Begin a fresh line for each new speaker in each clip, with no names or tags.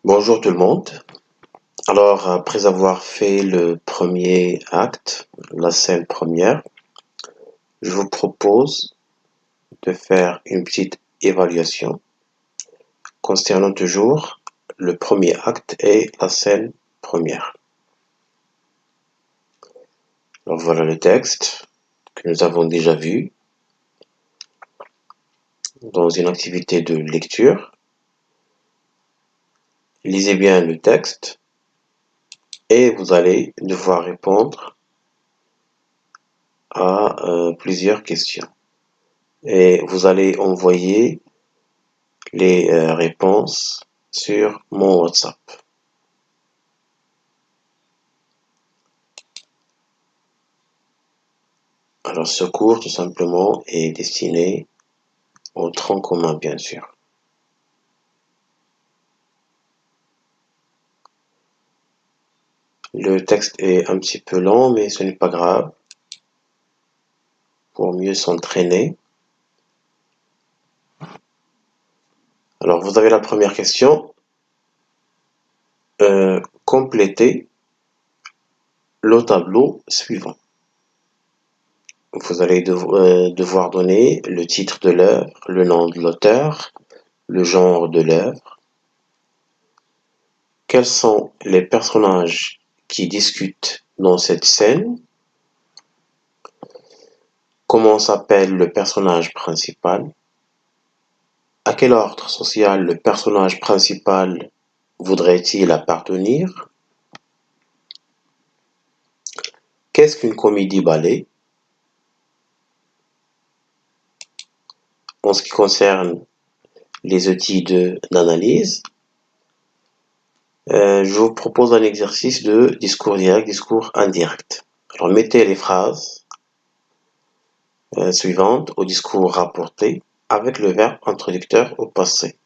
Bonjour tout le monde. Alors, après avoir fait le premier acte, la scène première, je vous propose de faire une petite évaluation concernant toujours le premier acte et la scène première. Alors voilà le texte que nous avons déjà vu dans une activité de lecture. Lisez bien le texte et vous allez devoir répondre à plusieurs questions. Et vous allez envoyer les réponses sur mon WhatsApp. Alors ce cours tout simplement est destiné au tronc commun bien sûr. Le texte est un petit peu lent mais ce n'est pas grave. Pour mieux s'entraîner. Alors vous avez la première question. Complétez le tableau suivant. Vous allez devoir donner le titre de l'œuvre, le nom de l'auteur, le genre de l'œuvre. Quels sont les personnages qui discutent dans cette scène? Comment s'appelle le personnage principal? À quel ordre social le personnage principal voudrait-il appartenir? Qu'est-ce qu'une comédie-ballet? En ce qui concerne les outils d'analyse, je vous propose un exercice de discours direct, discours indirect. Alors mettez les phrases suivantes au discours rapporté avec le verbe introducteur au passé.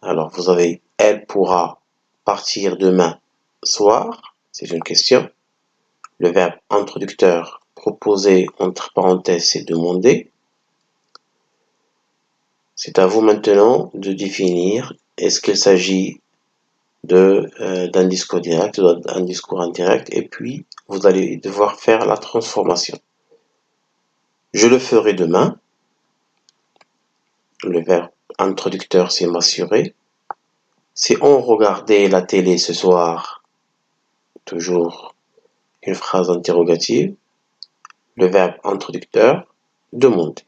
Alors vous avez « Elle pourra partir demain soir », c'est une question. Le verbe introducteur proposé entre parenthèses c'est « demander ». C'est à vous maintenant de définir est-ce qu'il s'agit d'un discours direct ou d'un discours indirect et puis vous allez devoir faire la transformation. Je le ferai demain. Le verbe introducteur c'est m'assurer. Si on regardait la télé ce soir, toujours une phrase interrogative. Le verbe introducteur demander.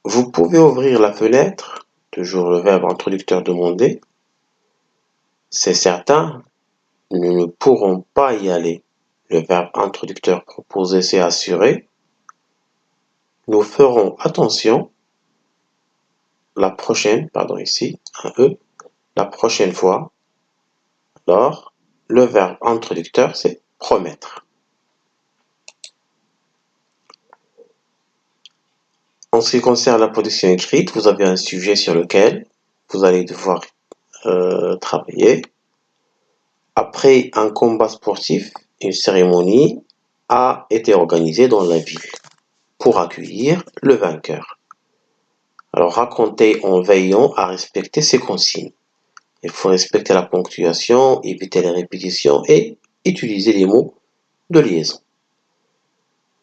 Vous pouvez ouvrir la fenêtre, toujours le verbe introducteur demander. C'est certain, nous ne pourrons pas y aller. Le verbe introducteur proposé, c'est assurer. Nous ferons attention la prochaine, pardon ici, un E, la prochaine fois. Alors, le verbe introducteur, c'est promettre. En ce qui concerne la production écrite, vous avez un sujet sur lequel vous allez devoir travailler. Après un combat sportif, une cérémonie a été organisée dans la ville pour accueillir le vainqueur. Alors racontez en veillant à respecter ces consignes. Il faut respecter la ponctuation, éviter les répétitions et utiliser les mots de liaison.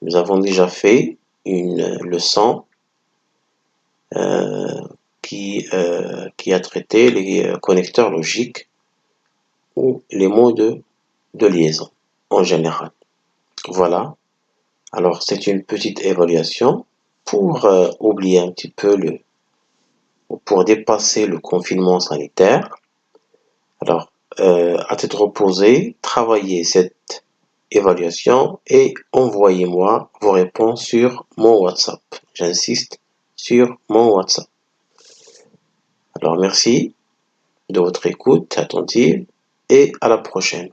Nous avons déjà fait une leçon qui a traité les connecteurs logiques ou les mots de liaison en général. Voilà. Alors c'est une petite évaluation pour oublier un petit peu pour dépasser le confinement sanitaire. Alors à tête reposée, travaillez cette évaluation et envoyez-moi vos réponses sur mon WhatsApp. J'insiste sur mon WhatsApp. Alors merci de votre écoute attentive et à la prochaine.